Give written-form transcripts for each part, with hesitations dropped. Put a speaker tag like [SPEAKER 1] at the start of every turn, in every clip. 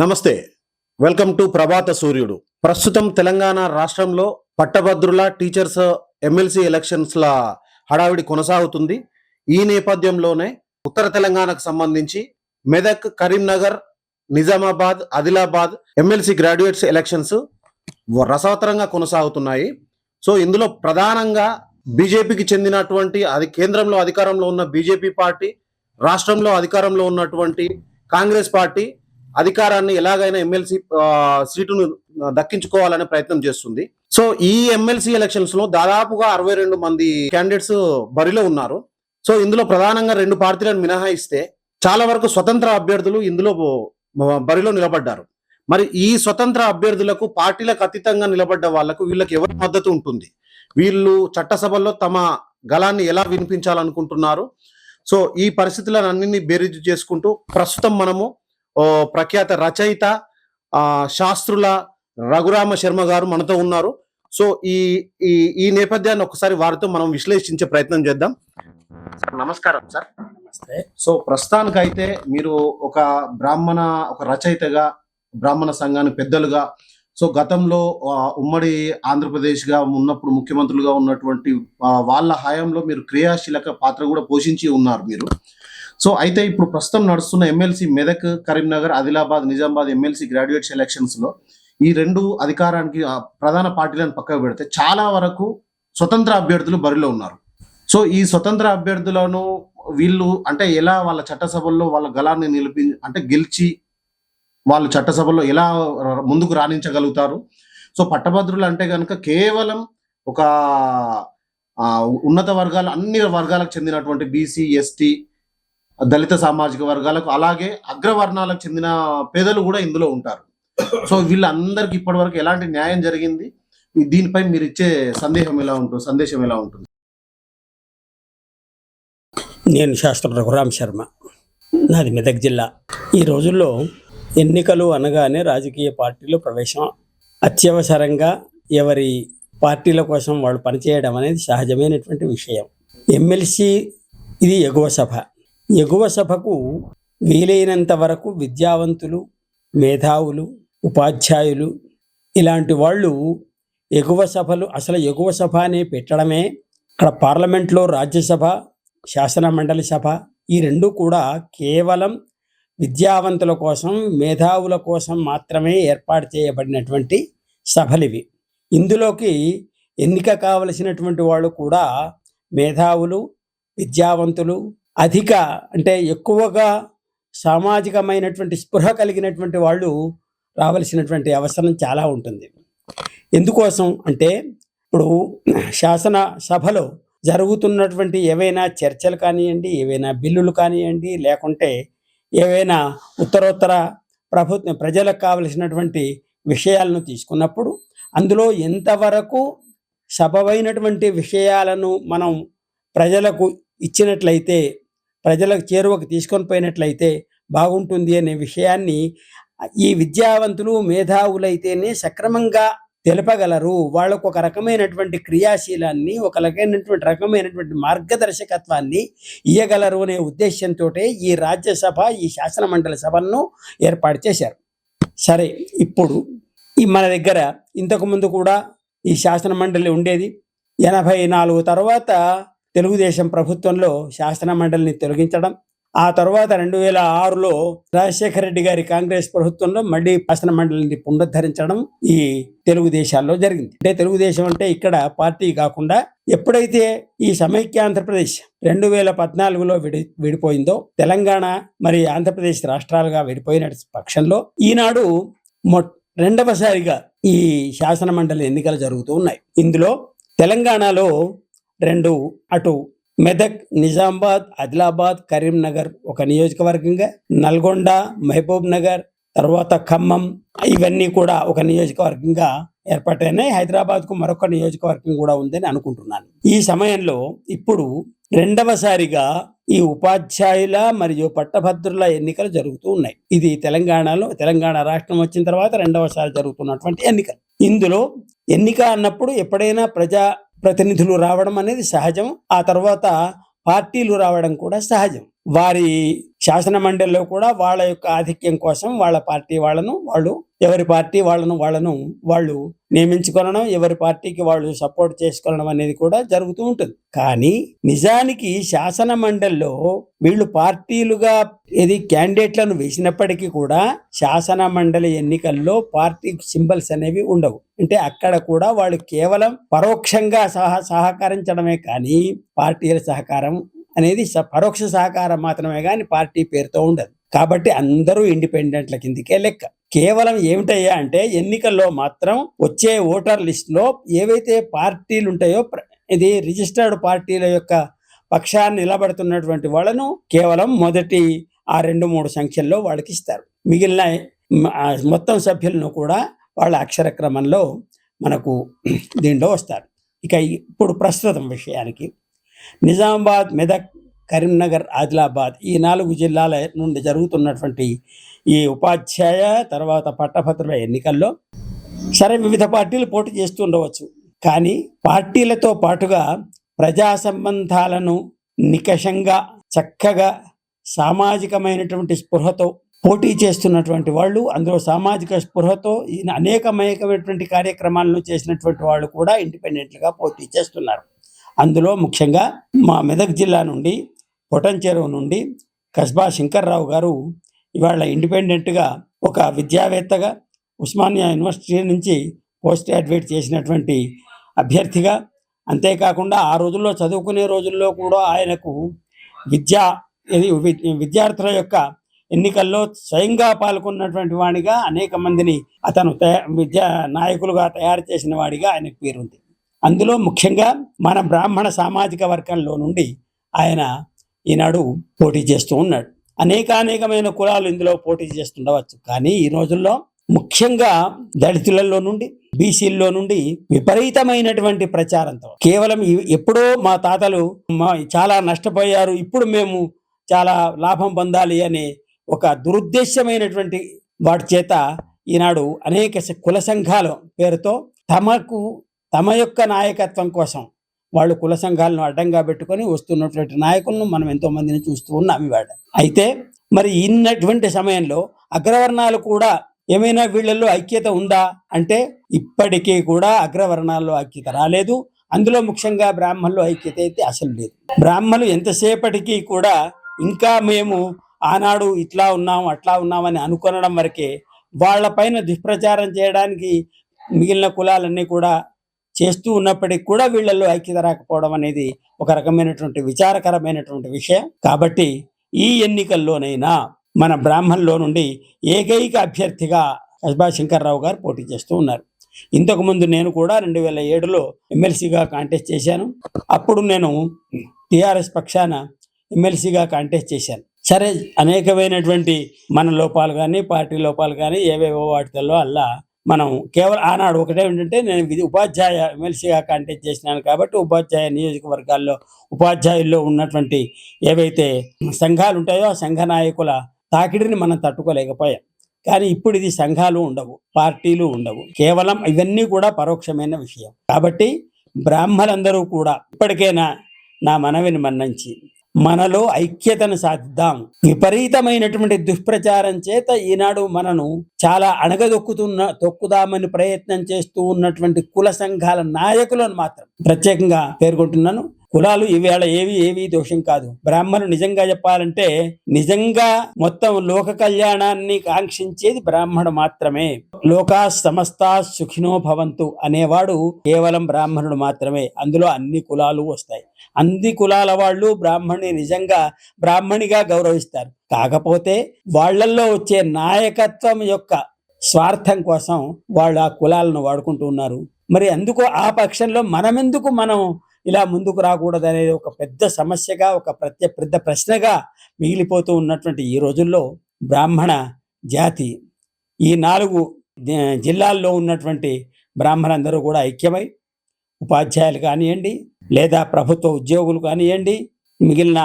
[SPEAKER 1] నమస్తే, welcome to ప్రభాత సూర్యుడు. ప్రస్తుతం తెలంగాణ రాష్ట్రంలో పట్టభద్రుల టీచర్స్ ఎమ్మెల్సీ ఎలక్షన్స్ల హడావిడి కొనసాగుతుంది. ఈ నేపథ్యంలోనే ఉత్తర తెలంగాణకు సంబంధించి Medak, Karimnagar, Nizamabad, Adilabad MLC graduates elections రసవత్తరంగా కొనసాగుతున్నాయి. సో ఇందులో ప్రధానంగా బీజేపీకి చెందినటువంటి కేంద్రంలో అధికారంలో ఉన్న బీజేపీ పార్టీ, రాష్ట్రంలో అధికారంలో ఉన్నటువంటి కాంగ్రెస్ పార్టీ అధికారాన్ని ఎలాగైనా ఎమ్మెల్సీ సీటును దక్కించుకోవాలనే ప్రయత్నం చేస్తుంది. సో ఈ ఎమ్మెల్సీ ఎలక్షన్స్ లో దాదాపుగా 62 మంది క్యాండిడేట్స్ బరిలో ఉన్నారు. సో ఇందులో ప్రధానంగా 2 పార్టీలను మినహాయిస్తే చాలా వరకు స్వతంత్ర అభ్యర్థులు ఇందులో బరిలో నిలబడ్డారు. మరి ఈ స్వతంత్ర అభ్యర్థులకు పార్టీలకు అతీతంగా నిలబడ్డ వాళ్లకు వీళ్ళకి ఎవరి మద్దతు ఉంటుంది? వీళ్ళు చట్టసభల్లో తమ గళాన్ని ఎలా వినిపించాలనుకుంటున్నారు? సో ఈ పరిస్థితులను అన్నింటినీ బేరీజు చేసుకుంటూ ప్రస్తుతం మనము ప్రఖ్యాత రచయిత శాస్త్రుల రఘురామ శర్మ గారు మనతో ఉన్నారు. సో ఈ ఈ ఈ నేపథ్యాన్ని ఒకసారి వారితో మనం విశ్లేషించే ప్రయత్నం చేద్దాం. నమస్కారం సార్.
[SPEAKER 2] నమస్తే.
[SPEAKER 1] సో ప్రస్తుతానికైతే మీరు ఒక రచయితగా, బ్రాహ్మణ సంఘానికి పెద్దలుగా, సో గతంలో ఉమ్మడి ఆంధ్రప్రదేశ్ గా ఉన్నప్పుడు ముఖ్యమంత్రులుగా ఉన్నటువంటి వాళ్ళ హయాంలో మీరు క్రియాశీలక పాత్ర కూడా పోషించి ఉన్నారు మీరు. సో అయితే ఇప్పుడు ప్రస్తుతం నడుస్తున్న MLC Medak, Karimnagar, Adilabad, Nizamabad MLC graduates elections లో ఈ 2 అధికారానికి ప్రధాన పార్టీలను పక్కకు పెడితే చాలా వరకు స్వతంత్ర అభ్యర్థులు బరిలో ఉన్నారు. సో ఈ స్వతంత్ర అభ్యర్థులను వీళ్ళు అంటే ఎలా వాళ్ళ చట్టసభల్లో వాళ్ళ గళాన్ని గెలిచి వాళ్ళు చట్టసభలో ఎలా ముందుకు రాణించగలుగుతారు? సో పట్టభద్రులు అంటే కనుక కేవలం ఒక ఉన్నత వర్గాలు, అన్ని వర్గాలకు చెందినటువంటి బీసీ, ఎస్టీ, దళిత సామాజిక వర్గాలకు, అలాగే అగ్రవర్ణాలకు చెందిన పేదలు కూడా ఇందులో ఉంటారు. సో వీళ్ళందరికీ ఇప్పటి వరకు ఎలాంటి న్యాయం జరిగింది? దీనిపై మీరు ఇచ్చే సందేశం ఎలా ఉంటుంది?
[SPEAKER 2] నేను శాస్త్ర రఘురామ శర్మ, నాది మెదక్ జిల్లా. ఈ రోజుల్లో ఎన్నికలు అనగానే రాజకీయ పార్టీలు ప్రవేశం అత్యవసరంగా ఎవరి పార్టీల కోసం వాళ్ళు పనిచేయడం అనేది సహజమైనటువంటి విషయం. ఎమ్మెల్సీ ఇది ఎగువ సభ. ఎగువ సభకు వీలైనంత వరకు విద్యావంతులు, మేధావులు, ఉపాధ్యాయులు ఇలాంటి వాళ్ళు ఎగువ సభలు, అసలు ఎగువ సభ అనే పెట్టడమే అక్కడ పార్లమెంట్లో రాజ్యసభ, శాసన మండలి సభ ఈ 2 కూడా కేవలం విద్యావంతుల కోసం, మేధావుల కోసం మాత్రమే ఏర్పాటు చేయబడినటువంటి సభలివి. ఇందులోకి ఎన్నిక కావలసినటువంటి వాళ్ళు కూడా మేధావులు, విద్యావంతులు, ఎక్కువగా సామాజికమైనటువంటి స్పృహ కలిగినటువంటి వాళ్ళు రావలసినటువంటి అవసరం చాలా ఉంటుంది. ఎందుకోసం అంటే ఇప్పుడు శాసన సభలో జరుగుతున్నటువంటి ఏవైనా చర్చలు కానివ్వండి, ఏవైనా బిల్లులు కానివ్వండి, లేకుంటే ఏవైనా ఉత్తరోత్తర ప్రజలకు కావలసినటువంటి విషయాలను తీసుకున్నప్పుడు అందులో ఎంతవరకు సబబైనటువంటి విషయాలను మనం ప్రజలకు ఇచ్చినట్లయితే, ప్రజలకు చేరువకు తీసుకొని పోయినట్లయితే బాగుంటుంది అనే విషయాన్ని ఈ విద్యావంతులు, మేధావులైతేనే సక్రమంగా తెలపగలరు. వాళ్ళకు ఒక రకమైనటువంటి క్రియాశీలాన్ని, ఒక రకమైనటువంటి మార్గదర్శకత్వాన్ని ఇయ్యగలరు అనే ఉద్దేశంతో ఈ రాజ్యసభ, ఈ శాసన మండలి సభలను ఏర్పాటు చేశారు. సరే, ఇప్పుడు మన దగ్గర ఇంతకుముందు కూడా ఈ శాసన మండలి ఉండేది. 84 తర్వాత తెలుగుదేశం ప్రభుత్వంలో శాసన మండలిని తొలగించడం, ఆ తర్వాత 2006లో రాజశేఖర రెడ్డి గారి కాంగ్రెస్ ప్రభుత్వంలో మళ్ళీ శాసన మండలిని పునరుద్ధరించడం ఈ తెలుగుదేశాల్లో జరిగింది. అంటే తెలుగుదేశం అంటే ఇక్కడ పార్టీ కాకుండా ఎప్పుడైతే ఈ సమైక్యాంధ్రప్రదేశ్ 2014లో విడిపోయిందో, తెలంగాణ మరి ఆంధ్రప్రదేశ్ రాష్ట్రాలుగా విడిపోయిన పక్షంలో ఈనాడు రెండవసారిగా ఈ శాసన మండలి ఎన్నికలు జరుగుతూ ఉన్నాయి. ఇందులో తెలంగాణలో 2, అటు మెదక్, నిజామాబాద్, ఆదిలాబాద్, కరీంనగర్ ఒక నియోజకవర్గంగా, నల్గొండ, మహబూబ్ నగర్, తర్వాత ఖమ్మం ఇవన్నీ కూడా ఒక నియోజకవర్గంగా ఏర్పాటైనాయి. హైదరాబాద్కు మరొక నియోజకవర్గం కూడా ఉందని అనుకుంటున్నాను. ఈ సమయంలో ఇప్పుడు రెండవసారిగా ఈ ఉపాధ్యాయుల మరియు పట్టభద్రుల ఎన్నికలు జరుగుతూ ఉన్నాయి. ఇది తెలంగాణ రాష్ట్రం వచ్చిన తర్వాత రెండవసారి జరుగుతున్నటువంటి ఎన్నికలు. ఇందులో ఎన్నిక అన్నప్పుడు ఎప్పుడైనా ప్రతినిధులు రావడం అనేది సహజం. ఆ తర్వాత పార్టీలు రావడం కూడా సహజం. వారి శాసన మండలిలో కూడా వాళ్ళ యొక్క ఆధిక్యం కోసం వాళ్ళ పార్టీ వాళ్ళు ఎవరి పార్టీ వాళ్ళు నియమించుకొనడం, ఎవరి పార్టీకి వాళ్ళు సపోర్ట్ చేసుకోవడం అనేది కూడా జరుగుతూ ఉంటుంది. కానీ నిజానికి శాసన మండలిలో వీళ్ళు పార్టీలుగా క్యాండిడేట్లను వేసినప్పటికీ కూడా శాసన మండలి ఎన్నికల్లో పార్టీ సింబల్స్ అనేవి ఉండవు. అంటే అక్కడ కూడా వాళ్ళు కేవలం పరోక్షంగా సహకరించడమే కానీ పార్టీల సహకారం అనేది పరోక్ష సహకారం మాత్రమే కానీ పార్టీ పేరుతో ఉండదు. కాబట్టి అందరూ ఇండిపెండెంట్ల కిందికే లెక్క. కేవలం ఏమిటయ్యా అంటే ఎన్నికల్లో మాత్రం వచ్చే ఓటర్ లిస్టులో ఏవైతే పార్టీలు ఉంటాయో ఇది రిజిస్టర్డ్ పార్టీల యొక్క పక్షాన్ని నిలబడుతున్నటువంటి వాళ్ళను కేవలం మొదటి ఆ 2-3 సంఖ్యల్లో వాళ్ళకి ఇస్తారు. మిగిలిన మొత్తం సభ్యులను కూడా వాళ్ళ అక్షర క్రమంలో మనకు దీంట్లో వస్తారు. ఇక ఇప్పుడు ప్రస్తుతం విషయానికి, నిజామాబాద్, మెదక్, కరీంనగర్, ఆదిలాబాద్ ఈ 4 జిల్లాల నుండి జరుగుతున్నటువంటి ఈ ఉపాధ్యాయ తర్వాత పట్టభద్రుల ఎన్నికల్లో సరే వివిధ పార్టీలు పోటీ చేస్తూ ఉండవచ్చు. కానీ పార్టీలతో పాటుగా ప్రజా సంబంధాలను నికషంగా చక్కగా సామాజికమైనటువంటి స్పృహతో పోటీ చేస్తున్నటువంటి వాళ్ళు, అందులో సామాజిక స్పృహతో అనేకమైనటువంటి కార్యక్రమాలను చేసినటువంటి వాళ్ళు కూడా ఇండిపెండెంట్గా పోటీ చేస్తున్నారు. అందులో ముఖ్యంగా మా మెదక్ జిల్లా నుండి పొటంచెరువు నుండి కస్బా శంకర్రావు గారు ఇవాళ ఇండిపెండెంట్గా ఒక విద్యావేత్తగా ఉస్మానియా యూనివర్సిటీ నుంచి పోస్ట్ గ్రాడ్యుయేట్ చేసినటువంటి అభ్యర్థిగా, అంతేకాకుండా ఆ రోజుల్లో చదువుకునే రోజుల్లో కూడా ఆయనకు విద్యార్థుల యొక్క ఎన్నికల్లో స్వయంగా పాల్గొన్నటువంటి వాడిగా అనేక మందిని అతను నాయకులుగా తయారు చేసిన వాడిగా ఆయనకు పేరుంది. అందులో ముఖ్యంగా మన బ్రాహ్మణ సామాజిక వర్గంలో నుండి ఆయన ఈనాడు పోటీ చేస్తూ ఉన్నాడు. అనేకమైన కులాలు ఇందులో పోటీ చేస్తుండవచ్చు. కానీ ఈ రోజుల్లో ముఖ్యంగా దళితులలో నుండి, బీసీల్లో నుండి విపరీతమైనటువంటి ప్రచారంతో కేవలం ఎప్పుడో మా తాతలు చాలా నష్టపోయారు, ఇప్పుడు మేము చాలా లాభం పొందాలి అనే ఒక దురుద్దేశమైనటువంటి వాటి చేత ఈనాడు అనేక కుల సంఘాల పేరుతో తమ యొక్క నాయకత్వం కోసం వాళ్ళు కుల సంఘాలను అడ్డంగా పెట్టుకొని వస్తున్నటువంటి నాయకులను మనం ఎంతో మందిని చూస్తూ ఉన్నాం ఇవాళ. అయితే మరి ఇన్నటువంటి సమయంలో అగ్రవర్ణాలు కూడా ఏమైనా వీళ్ళల్లో ఐక్యత ఉందా అంటే ఇప్పటికీ కూడా అగ్రవర్ణాల్లో ఐక్యత రాలేదు. అందులో ముఖ్యంగా బ్రాహ్మణులు ఐక్యత అయితే అసలు లేదు. బ్రాహ్మణులు ఎంతసేపటికి కూడా ఇంకా మేము ఆనాడు ఇట్లా ఉన్నాం అట్లా ఉన్నామని అనుకొనడం వరకే, వాళ్ళపైన దుష్ప్రచారం చేయడానికి మిగిలిన కులాలన్నీ కూడా చేస్తూ ఉన్నప్పటికీ కూడా వీళ్ళల్లో ఐక్యత రాకపోవడం అనేది ఒక రకమైనటువంటి విచారకరమైనటువంటి విషయం. కాబట్టి ఈ ఎన్నికల్లోనైనా మన బ్రాహ్మణుల్లో నుండి ఏకైక అభ్యర్థిగా కస్బా శంకర్రావు గారు పోటీ చేస్తూ ఉన్నారు. ఇంతకుముందు నేను కూడా 2007లో ఎమ్మెల్సీగా కాంటెస్ట్ చేశాను. అప్పుడు నేను టీఆర్ఎస్ పక్షాన ఎమ్మెల్సీగా కాంటెస్ట్ చేశాను. సరే అనేకమైనటువంటి మన లోపాలు కానీ పార్టీ లోపాలు కానీ ఏవేవో వాటిల్లో అలా మనం కేవలం ఆనాడు ఒకటే ఏంటంటే నేను ఉపాధ్యాయ ఎమ్మెల్సీగా కాంటెస్ట్ చేసినాను కాబట్టి ఉపాధ్యాయ నియోజకవర్గాల్లో ఉపాధ్యాయుల్లో ఉన్నటువంటి ఏవైతే సంఘాలు ఉంటాయో ఆ సంఘ నాయకుల తాకిడిని మనం తట్టుకోలేకపోయాం. కానీ ఇప్పుడు ఇది సంఘాలు ఉండవు, పార్టీలు ఉండవు, కేవలం ఇవన్నీ కూడా పరోక్షమైన విషయం. కాబట్టి బ్రాహ్మణులందరూ కూడా ఇప్పటికైనా నా మనవిని మన్నించి మనలో ఐక్యతను సాధిద్దాం. విపరీతమైనటువంటి దుష్ప్రచారం చేత ఈనాడు మనను చాలా తొక్కుదామని ప్రయత్నం చేస్తూ ఉన్నటువంటి కుల సంఘాల నాయకులను మాత్రం ప్రత్యేకంగా పేర్కొంటున్నాను. కులాలు ఈవేళ ఏవి దోషం కాదు. బ్రాహ్మణులు నిజంగా చెప్పాలంటే నిజంగా మొత్తం లోక కళ్యాణాన్ని కాంక్షించేది బ్రాహ్మణుడు మాత్రమే. లోకా సమస్తా సుఖినో భవంతు అనేవాడు కేవలం బ్రాహ్మణుడు మాత్రమే. అందులో అన్ని కులాలు వస్తాయి. అన్ని కులాల వాళ్ళు బ్రాహ్మణుని నిజంగా బ్రాహ్మణిగా గౌరవిస్తారు. కాకపోతే వాళ్ళల్లో వచ్చే నాయకత్వం యొక్క స్వార్థం కోసం వాళ్ళు ఆ కులాలను వాడుకుంటూ ఉన్నారు. మరి అందుకు ఆ పక్షంలో మనం ఇలా ముందుకు రాకూడదు అనేది ఒక పెద్ద సమస్యగా, ఒక పెద్ద ప్రశ్నగా మిగిలిపోతూ ఉన్నటువంటి ఈ రోజుల్లో బ్రాహ్మణ జాతి ఈ 4 జిల్లాల్లో ఉన్నటువంటి బ్రాహ్మణులందరూ కూడా ఐక్యమై ఉపాధ్యాయులు కానివ్వండి, లేదా ప్రభుత్వ ఉద్యోగులు కానివ్వండి, మిగిలిన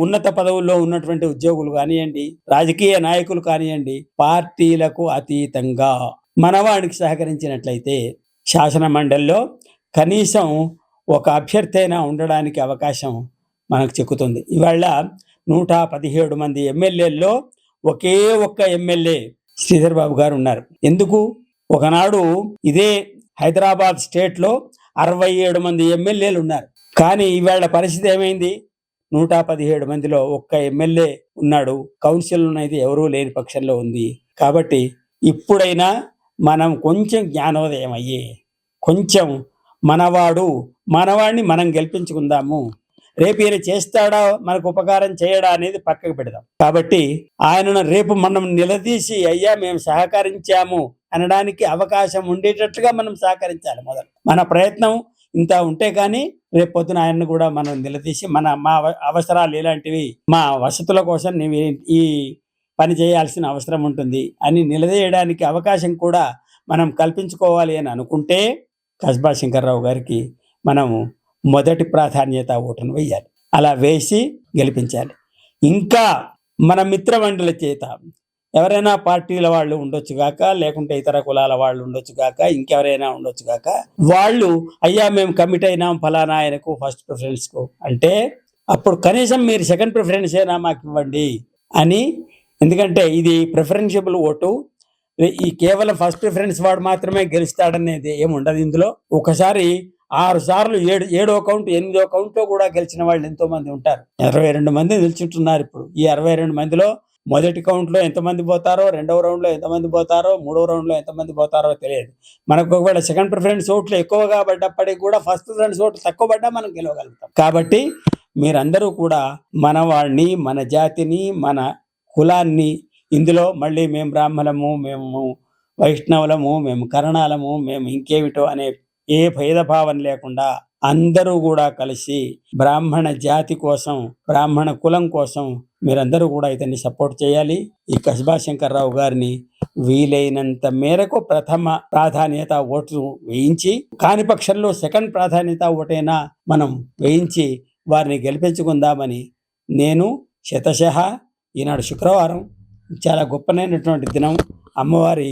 [SPEAKER 2] ఉన్నత పదవుల్లో ఉన్నటువంటి ఉద్యోగులు కానివ్వండి, రాజకీయ నాయకులు కానివ్వండి, పార్టీలకు అతీతంగా మనవాడికి సహకరించినట్లయితే శాసన మండలిలో కనీసం ఒక అభ్యర్థి అయినా ఉండడానికి అవకాశం మనకు చెక్కుతుంది. ఇవాళ 117 మంది ఎమ్మెల్యేల్లో ఒకే ఒక్క ఎమ్మెల్యే శ్రీధర్ బాబు గారు ఉన్నారు. ఎందుకు? ఒకనాడు ఇదే హైదరాబాద్ స్టేట్లో 67 మంది ఎమ్మెల్యేలు ఉన్నారు. కానీ ఇవాళ పరిస్థితి ఏమైంది? 117 మందిలో ఒక్క ఎమ్మెల్యే ఉన్నాడు. కౌన్సిల్ అనేది ఎవరూ లేని పక్షంలో ఉంది. కాబట్టి ఇప్పుడైనా మనం కొంచెం జ్ఞానోదయం అయ్యి కొంచెం మనవాడిని మనం గెలిపించుకుందాము. రేపు ఈయన చేస్తాడా మనకు ఉపకారం చేయడా అనేది పక్కకు పెడదాం. కాబట్టి ఆయనను రేపు మనం నిలదీసి అయ్యా మేము సహకరించాము అనడానికి అవకాశం ఉండేటట్లుగా మనం సహకరించాలి. మొదలు మన ప్రయత్నం ఇంత ఉంటే కానీ రేపు పొద్దున ఆయన్ని కూడా మనం నిలదీసి మా అవసరాలు ఇలాంటివి, మా వసతుల కోసం నీవు ఈ పని చేయాల్సిన అవసరం ఉంటుంది అని నిలదీయడానికి అవకాశం కూడా మనం కల్పించుకోవాలి అని అనుకుంటే కస్బా శంకర్రావు గారికి మనము మొదటి ప్రాధాన్యత ఓటును వేయాలి. అలా వేసి గెలిపించాలి. ఇంకా మన మిత్రమండలి చేత ఎవరైనా పార్టీల వాళ్ళు ఉండొచ్చు గాక, లేకుంటే ఇతర కులాల వాళ్ళు ఉండొచ్చు గాక, ఇంకెవరైనా ఉండొచ్చు గాక, వాళ్ళు అయ్యా మేము కమిట్ అయినాం ఫలానా ఆయనకు ఫస్ట్ ప్రిఫరెన్స్కు అంటే అప్పుడు కనీసం మీరు సెకండ్ ప్రిఫరెన్స్ అయినా మాకు ఇవ్వండి అని. ఎందుకంటే ఇది ప్రిఫరెన్షియబుల్ ఓటు. ఈ కేవలం ఫస్ట్ ప్రిఫరెన్స్ వాడు మాత్రమే గెలుస్తాడనేది ఏముండదు ఇందులో. ఒకసారి 6 సార్లు 7వ కౌంట్ 8వ కౌంట్లో కూడా గెలిచిన వాళ్ళు ఎంతో మంది ఉంటారు. 22 మంది నిల్చుంటున్నారు ఇప్పుడు. ఈ 22 మందిలో మొదటి కౌంట్లో ఎంతమంది పోతారో, 2వ రౌండ్లో ఎంతమంది పోతారో, 3వ రౌండ్లో ఎంతమంది పోతారో తెలియదు. మనకు ఒకవేళ సెకండ్ ప్రిఫరెన్స్ ఓట్లు ఎక్కువగా పడ్డప్పటికి కూడా ఫస్ట్ ప్రిఫరెన్స్ ఓట్లు తక్కువ పడ్డా మనం గెలవగలుగుతాం. కాబట్టి మీరందరూ కూడా మన వాడిని, మన జాతిని, మన కులాన్ని, ఇందులో మళ్ళీ మేము బ్రాహ్మణము, మేము వైష్ణవులము, మేము కరణాలము, మేము ఇంకేమిటో అనే ఏ భేదభావం లేకుండా అందరూ కూడా కలిసి బ్రాహ్మణ జాతి కోసం, బ్రాహ్మణ కులం కోసం మీరందరూ కూడా ఇతన్ని సపోర్ట్ చేయాలి. ఈ కస్బా శంకర్రావు గారిని వీలైనంత మేరకు ప్రథమ ప్రాధాన్యత ఓటు వేయించి, కాని పక్షంలో సెకండ్ ప్రాధాన్యత ఓటైనా మనం వేయించి వారిని గెలిపించుకుందామని నేను శతశః. ఈనాడు శుక్రవారం చాలా గొప్పనైనటువంటి దినం. అమ్మవారి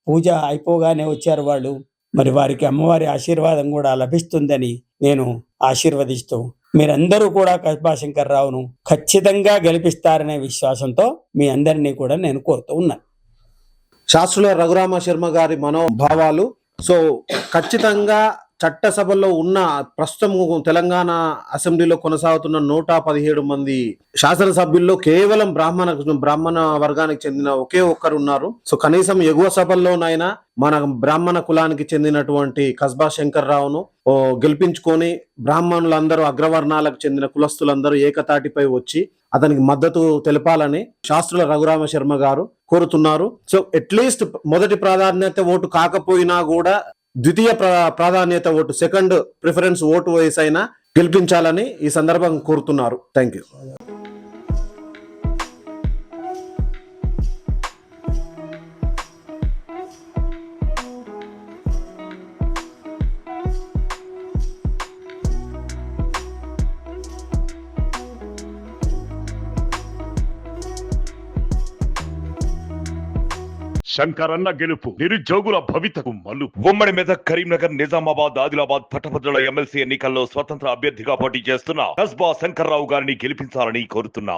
[SPEAKER 2] పూజ అయిపోగానే వచ్చారు వాళ్ళు. మరి వారికి అమ్మవారి ఆశీర్వాదం కూడా లభిస్తుందని నేను ఆశీర్వదిస్తూ, మీరందరూ కూడా కస్బా శంకర్రావును ఖచ్చితంగా గెలిపిస్తారనే విశ్వాసంతో మీ అందరినీ కూడా నేను కోరుతూ ఉన్నాను.
[SPEAKER 1] శాస్త్రుల రఘురామ శర్మ గారి మనోభావాలు. సో ఖచ్చితంగా చట్టసభలో ఉన్న ప్రస్తుతం తెలంగాణ అసెంబ్లీలో కొనసాగుతున్న 117 మంది శాసనసభ్యుల్లో కేవలం బ్రాహ్మణ వర్గానికి చెందిన ఒకే ఒక్కరు ఉన్నారు. సో కనీసం ఎగువ సభల్లోనైనా మన బ్రాహ్మణ కులానికి చెందినటువంటి కస్బా శంకర్రావును గెలిపించుకొని బ్రాహ్మణులందరూ, అగ్రవర్ణాలకు చెందిన కులస్తులందరూ ఏకతాటిపై వచ్చి అతనికి మద్దతు తెలపాలని శాస్త్రుల రఘురామ శర్మ గారు కోరుతున్నారు. సో అట్లీస్ట్ మొదటి ప్రాధాన్యత ఓటు కాకపోయినా కూడా ద్వితీయ ప్రాధాన్యత ఓటు, సెకండ్ ప్రిఫరెన్స్ ఓటు వయసైనా గెలిపించాలని ఈ సందర్భంగా కోరుతున్నారు. Thank you.
[SPEAKER 3] శంకరన్న గెలుపు నిరుద్యోగుల భవితకు మలుపు. ఉమ్మడి మెదక్, కరీంనగర్, నిజామాబాద్, ఆదిలాబాద్ పట్టభద్రుల ఎమ్మెల్సీ ఎన్నికల్లో స్వతంత్ర అభ్యర్థిగా పోటీ చేస్తున్న కస్బా శంకర్రావు గారిని గెలిపించాలని కోరుతున్నాం.